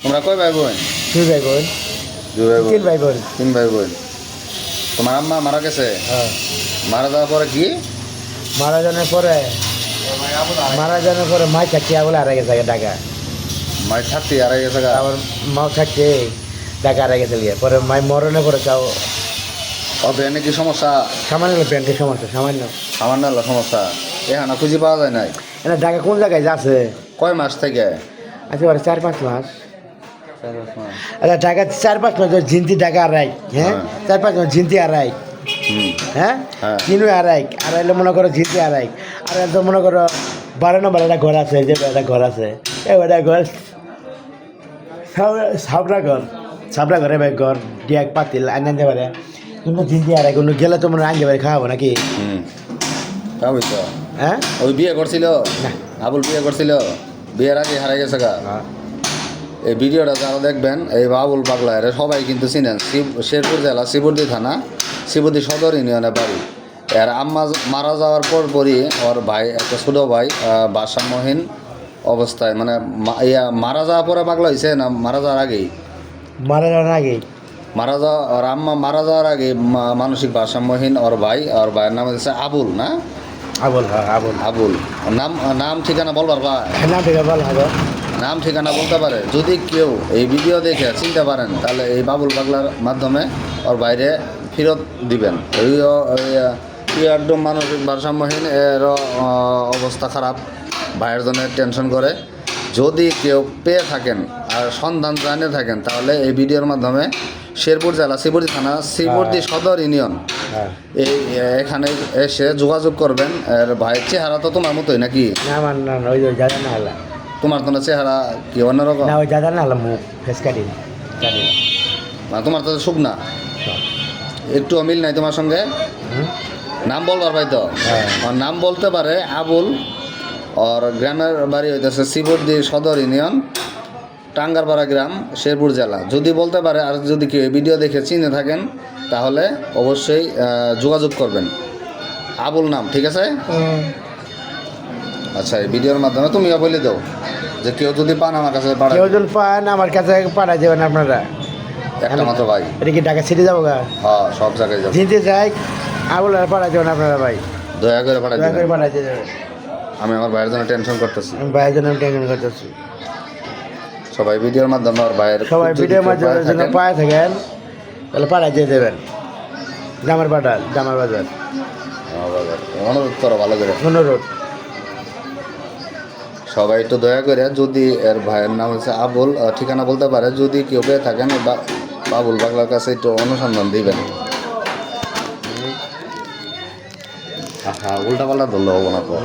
তোমরা কয় ভাই বোন? দুই ভাই বোন। দুই ভাই বোন। তিন ভাই বোন। তিন ভাই বোন। তোমার আম্মা মারা গেছে? হ্যাঁ। মারা যাওয়ার পরে কি? মারা যাওয়ার পরে মাই থাকতে বলে হারা গেছে ঢাকা। মাই থাকতে হারাই গেছে গা? আমার মাও থাকতে ঢাকা হারা গেছে গিয়ে পরে মাই মরণে পরে তাও ও ব্রেনে কি সমস্যা? সামান্য ব্যাংকের সমস্যা সামান্য। সামান্য হলো সমস্যা। এখানে খুঁজে পাওয়া যায় নাই? এটা ঢাকা কোন জায়গায় যাচ্ছে? কয় মাস থেকে? আচ্ছা পরে 4-5 মাস। 4-5 মাস। আচ্ছা ঢাকা 4-5 মাস ঝিনতি ঢাকা হারাই। হ্যাঁ 4-5 মাস ঝিনতি হারাই। হ্যাঁ হ্যাঁ। চিনু হারাইলে মনে করো ঝিনতি হারাই। আর তো মনে করো 12 নম্বর একটা ঘর আছে, যে একটা ঘর আছে এটা ঘর সাবরা ঘরে ভাই ঘর ডিয়াক পাতিল আনতে পারে কিন্তু ঝিনতি হারাই কোনো গেলে তো মনে আনতে পারে খাওয়াবো নাকি? তাই তো। হ্যাঁ ওই বিয়ে করছিল? না। আবুল বিয়ে করছিল? বিয়ের আগে হারাই গেছে গা? এই ভিডিওটা যারা দেখবেন এই বাবুল পাগলা এরা সবাই কিন্তু চিনেন। শেরপুর জেলা শিবুরদি থানা শিবুরদি সদর ইউনিয়নের বাড়ি। এর আম্মা মারা যাওয়ার পরই ওর ভাই একটা ছোটো ভাই ভারসাম্যহীন অবস্থায় মানে মারা যাওয়ার পরে পাগলা হয়েছে না মারা যাওয়ার আগেই? মারা যাওয়ার আগে। মারা যাওয়া ওর আম্মা মারা যাওয়ার আগে মানসিক ভারসাম্যহীন ওর ভাইয়ের নাম হচ্ছে আবুল না? আবুল। হ্যাঁ আবুল। আবুল নাম ঠিকানা বলবার ভাই? নাম ঠিক বল হবে। নাম ঠিকানা বলতে পারে? যদি কেউ এই ভিডিও দেখে চিনতে পারেন তাহলে এই বাবুল পাগলার মাধ্যমে ওর বাইরে ফেরত দিবেন। একদম মানসিক ভারসাম্যহীন এর অবস্থা খারাপ, ভাইয়ের জন্য টেনশন করে। যদি কেউ পেয়ে থাকেন আর সন্ধান জানিয়ে থাকেন তাহলে এই ভিডিওর মাধ্যমে শেরপুর জেলা শিবুরদি থানা শিবুরদি সদর ইউনিয়ন এই এখানে এসে যোগাযোগ করবেন। আর ভাইয়ের চেহারা তো তোমার মতোই নাকি? না আমার না ওই দাদা না হলা। তোমার তো চেহারা কি অন্যরকম? না ওই দাদা না হলা মুখ ফেস কাটি মানে তোমার তো শুকনা, একটু অমিল নাই তোমার সঙ্গে। নাম বলবার ভাই তো আর নাম বলতে পারে আবুল। আর গ্রামের বাড়ি হইতেছে শিবুরদি সদর ইউনিয়ন টাঙ্গারপাড়া গ্রাম শেরপুর জেলা। যদি বলতে পারে আর যদি কেউ ভিডিও দেখে চিনে থাকেন তাহলে অবশ্যই যোগাযোগ করবেন। আবুল নাম, ঠিক আছে? আচ্ছা এই ভিডিওর মাধ্যমে তুমিও বলে দাও যে কেউ যদি পান আমার কাছে কেউ যদি পান আমার কাছে পাঠাই দেবেন আপনারা। একটা মাত্র ভাই। এটা কি ঢাকা সিটি যাবো গা? হ্যাঁ সব জায়গায় যাবো। জিনতে যাই আবুল আর পাঠাই দেবেন আপনারা ভাই। দয়া করে পাঠাই দয়া করে দেবেন। পাঠাই দেবেন। আমি আমার ভাইয়ের জন্য টেনশন করতেছি। আমি ভাইয়ের জন্য টেনশন করতেছি। সবাই ভিডিওর মাধ্যমে আর ভাইয়ের সবাই ভিডিওর মাধ্যমে জন্য পায়ে থাকেন তাহলে পাঠাই দিয়ে দেবেন। জামার বাজার অনুরোধ করো ভালো করে। অনুরোধ সবাই একটু দয়া করে যদি এর ভাইয়ের নাম হচ্ছে আবুল ঠিকানা বলতে পারে যদি কেউ পেয়ে থাকেন বাবুল পাগলার কাছে একটু অনুসন্ধান দিবেন। উল্টা পাল্টা ধরলে হবো না তো।